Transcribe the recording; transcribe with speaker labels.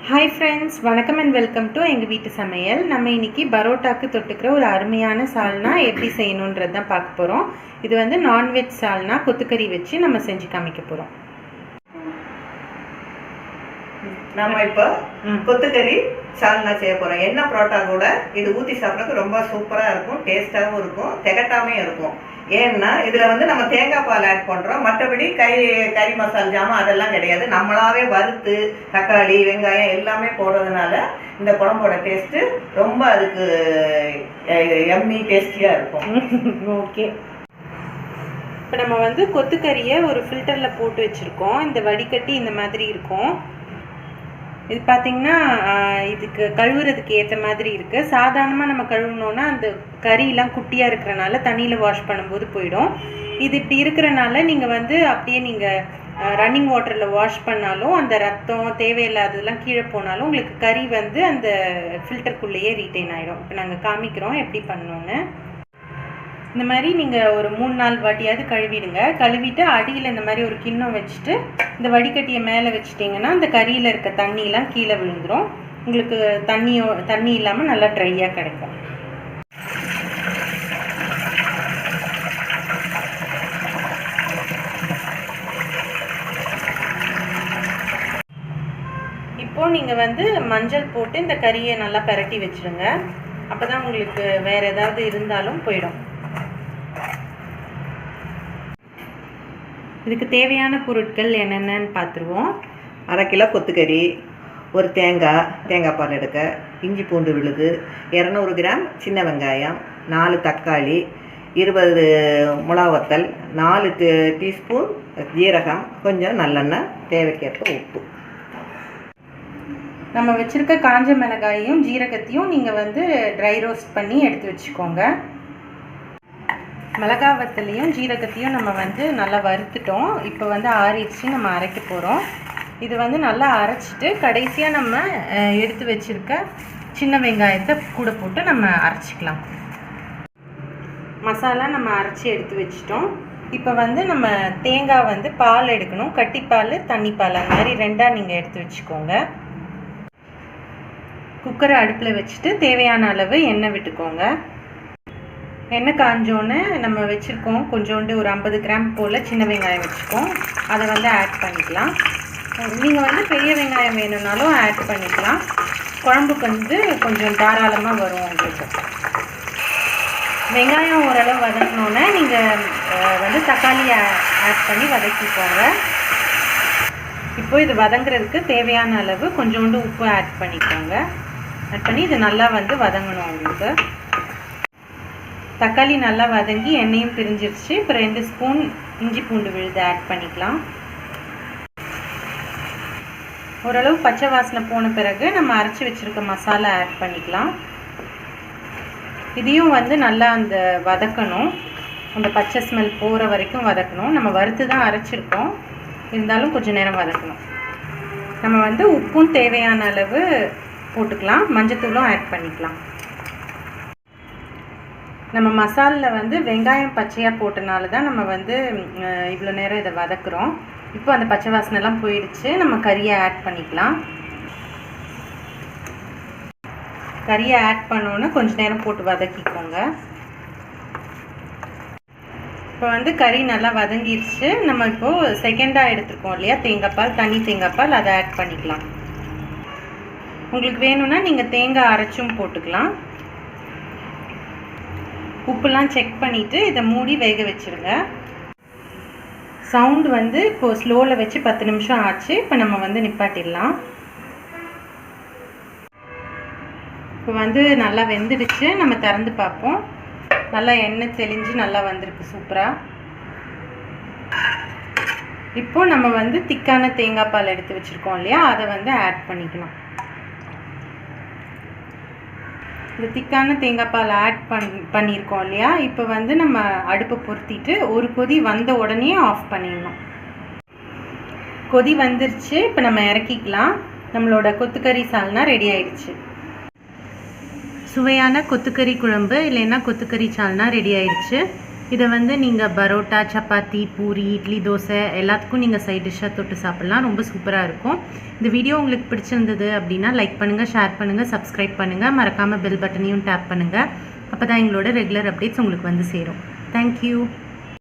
Speaker 1: Hi friends, வணக்கம் and welcome to எங்கள் வீட்டு சமையல். நம்ம இன்றைக்கி பரோட்டாக்கு தொட்டுக்கிற ஒரு அருமையான சால்னா எப்படி செய்யணுன்றது தான் பார்க்க போகிறோம். இது வந்து நான்வெஜ் சால்னா, கொத்துக்கறி வச்சு நம்ம செஞ்சு காமிக்க போகிறோம்.
Speaker 2: நம்ம இப்போ கொத்துக்கறி சால்னா செய்ய போகிறோம். என்ன பரோட்டா கூட இது ஊற்றி சாப்பிட்றதுக்கு ரொம்ப சூப்பராக இருக்கும், டேஸ்ட்டாகவும் இருக்கும், திகட்டாமே இருக்கும். ஏன்னா இதில் வந்து நம்ம தேங்காய் பால் ஆட் பண்ணுறோம். மற்றபடி கறி மசாலா ஜாமான் அதெல்லாம் கிடையாது. நம்மளாவே வறுத்து தக்காளி வெங்காயம் எல்லாமே போடுறதுனால இந்த குழம்போட டேஸ்ட்டு ரொம்ப அதுக்கு எம்மி டேஸ்டியாக இருக்கும்.
Speaker 1: ஓகே, இப்போ நம்ம வந்து கொத்துக்கறியை ஒரு ஃபில்டரில் போட்டு வச்சுருக்கோம். இந்த வடிகட்டி இந்த மாதிரி இருக்கும். இது பார்த்திங்கன்னா இதுக்கு கழுவுறதுக்கு ஏற்ற மாதிரி இருக்குது. சாதாரணமாக நம்ம கழுவுனோன்னா அந்த கறியெலாம் குட்டியாக இருக்கிறனால தண்ணியில் வாஷ் பண்ணும்போது போயிடும். இது இப்படி இருக்கிறனால நீங்கள் வந்து அப்படியே நீங்கள் ரன்னிங் வாட்டரில் வாஷ் பண்ணாலும் அந்த ரத்தம் தேவையில்லாததெல்லாம் கீழே போனாலும் உங்களுக்கு கறி வந்து அந்த ஃபில்டருக்குள்ளேயே ரீட்டைன் ஆகிடும். இப்போ நாங்கள் காமிக்கிறோம் எப்படி பண்ணோன்னு. இந்த மாதிரி நீங்கள் ஒரு 3-4 வாட்டியாவது கழுவிடுங்க. கழுவிட்டு அடியில் இந்த மாதிரி ஒரு கிண்ணம் வச்சுட்டு இந்த வடிகட்டியை மேலே வச்சுட்டிங்கன்னா அந்த கறியில் இருக்க தண்ணியெலாம் கீழே விழுந்துடும். உங்களுக்கு தண்ணி இல்லாமல் நல்லா ட்ரையாக கிடைக்கும். இப்போது நீங்கள் வந்து மஞ்சள் போட்டு இந்த கறியை நல்லா பிரட்டி வச்சுடுங்க. அப்போ தான் உங்களுக்கு வேறு ஏதாவது இருந்தாலும் போயிடும். இதுக்கு தேவையான பொருட்கள் என்னென்னு பார்த்துருவோம்.
Speaker 2: 1/2 கிலோ கொத்துக்கறி, ஒரு தேங்காய் பால் எடுக்க, இஞ்சி பூண்டு விழுது, 200 கிராம் சின்ன வெங்காயம், 4 தக்காளி, 20 மிளகாவத்தல், 4 டீஸ்பூன் ஜீரகம், கொஞ்சம் நல்லெண்ணெய், தேவைக்கேற்ப உப்பு.
Speaker 1: நம்ம வச்சுருக்க காஞ்ச மிளகாயையும் ஜீரகத்தையும் நீங்கள் வந்து ட்ரை ரோஸ்ட் பண்ணி எடுத்து வச்சுக்கோங்க. மிளகாய் வத்தலையும் ஜீரகத்தையும் நம்ம வந்து நல்லா வறுத்துட்டோம். இப்போ வந்து ஆறிடுச்சு, நம்ம அரைக்க போகிறோம். இது வந்து நல்லா அரைச்சிட்டு கடைசியாக நம்ம எடுத்து வச்சுருக்க சின்ன வெங்காயத்தை கூட போட்டு நம்ம அரைச்சிக்கலாம். மசாலா நம்ம அரைச்சி எடுத்து வச்சிட்டோம். இப்போ வந்து நம்ம தேங்காய் வந்து பால் எடுக்கணும். கட்டிப்பால், தண்ணிப்பால், அந்த மாதிரி 2ஆக நீங்கள் எடுத்து வச்சுக்கோங்க. குக்கரை அடுப்பில் வச்சுட்டு தேவையான அளவு எண்ணெய் விட்டுக்கோங்க. எண்ணெய் காஞ்சோன்னு நம்ம வச்சுருக்கோம் கொஞ்சோண்டு ஒரு 50 கிராம் போல் சின்ன வெங்காயம் வச்சுக்கோம். அதை வந்து ஆட் பண்ணிக்கலாம். நீங்கள் வந்து பெரிய வெங்காயம் வேணும்னாலும் ஆட் பண்ணிக்கலாம். குழம்புக்கு வந்து கொஞ்சம் தாராளமாக வரும் உங்களுக்கு. வெங்காயம் ஓரளவு வதங்கினோன்னே நீங்கள் வந்து தக்காளியை ஆட் பண்ணி வதக்கிக்கோங்க. இப்போ இது வதங்குறதுக்கு தேவையான அளவு கொஞ்சோண்டு உப்பு ஆட் பண்ணிக்கோங்க. ஆட் பண்ணி இது நல்லா வந்து வதங்கணும் உங்களுக்கு. தக்காளி நல்லா வதங்கி எண்ணெயும் பிரிஞ்சிருச்சு. இப்போ 2 ஸ்பூன் இஞ்சி பூண்டு விழுது ஆட் பண்ணிக்கலாம். ஓரளவு பச்சை வாசனை போன பிறகு நம்ம அரைச்சி வச்சுருக்க மசாலா ஆட் பண்ணிக்கலாம். இதையும் வந்து நல்லா அந்த வதக்கணும், அந்த பச்சை ஸ்மெல் போகிற வரைக்கும் வதக்கணும். நம்ம வறுத்து தான் அரைச்சிருக்கோம், இருந்தாலும் கொஞ்சம் நேரம் வதக்கணும். நம்ம வந்து உப்பும் தேவையான அளவு போட்டுக்கலாம், மஞ்சத்தூளும் ஆட் பண்ணிக்கலாம். நம்ம மசாலில் வந்து வெங்காயம் பச்சையாக போட்டனால தான் நம்ம வந்து இவ்வளோ நேரம் இதை வதக்குறோம். இப்போ அந்த பச்சை வாசனைலாம் போயிடுச்சு. நம்ம கறியை ஆட் பண்ணிக்கலாம். கறியை ஆட் பண்ணோன்னு கொஞ்சம் நேரம் போட்டு வதக்கிக்கோங்க. இப்போ வந்து கறி நல்லா வதங்கிடுச்சு. நம்ம இப்போது செகண்டாக எடுத்துருக்கோம் இல்லையா தேங்காய் பால், தனி தேங்காய் பால், அதை ஆட் பண்ணிக்கலாம். உங்களுக்கு வேணும்னா நீங்கள் தேங்காய் அரைச்சும் போட்டுக்கலாம். உப்புலாம் செக் பண்ணிவிட்டு இதை மூடி வேக வச்சுருங்க. சவுண்டு வந்து இப்போது ஸ்லோவில் வச்சு 10 நிமிஷம் ஆச்சு. இப்போ நம்ம வந்து நிப்பாட்டிடலாம். இப்போ வந்து நல்லா வெந்துடுச்சு. நம்ம திறந்து பார்ப்போம். நல்லா எண்ணெய் தெளிஞ்சு நல்லா வந்திருக்கு சூப்பராக. இப்போ நம்ம வந்து திக்கான தேங்காய் பால் எடுத்து வச்சுருக்கோம் இல்லையா, அதை வந்து ஆட் பண்ணிக்கலாம். இந்த திக்கான தேங்காய் பால் ஆட் பண்ணியிருக்கோம் இல்லையா, இப்போ வந்து நம்ம அடுப்பை பொருத்திட்டு ஒரு கொதி வந்த உடனே ஆஃப் பண்ணிடணும். கொதி வந்துருச்சு. இப்போ நம்ம இறக்கிக்கலாம். நம்மளோட கொத்துக்கறி சால்னா ரெடி ஆயிடுச்சு. சுவையான கொத்துக்கறி குழம்பு இல்லைன்னா கொத்துக்கறி சால்னா ரெடி ஆயிடுச்சு. இதை வந்து நீங்கள் பரோட்டா, சப்பாத்தி, பூரி, இட்லி, தோசை எல்லாத்துக்கும் நீங்கள் சைட் டிஷ்ஷாக தொட்டு சாப்பிட்லாம். ரொம்ப சூப்பராக இருக்கும். இந்த வீடியோ உங்களுக்கு பிடிச்சிருந்தது அப்படின்னா லைக் பண்ணுங்கள், ஷேர் பண்ணுங்கள், சப்ஸ்கிரைப் பண்ணுங்கள். மறக்காமல் பெல் பட்டனையும் டேப் பண்ணுங்கள். அப்போ தான் எங்களோட ரெகுலர் அப்டேட்ஸ் உங்களுக்கு வந்து சேரும். தேங்க்யூ.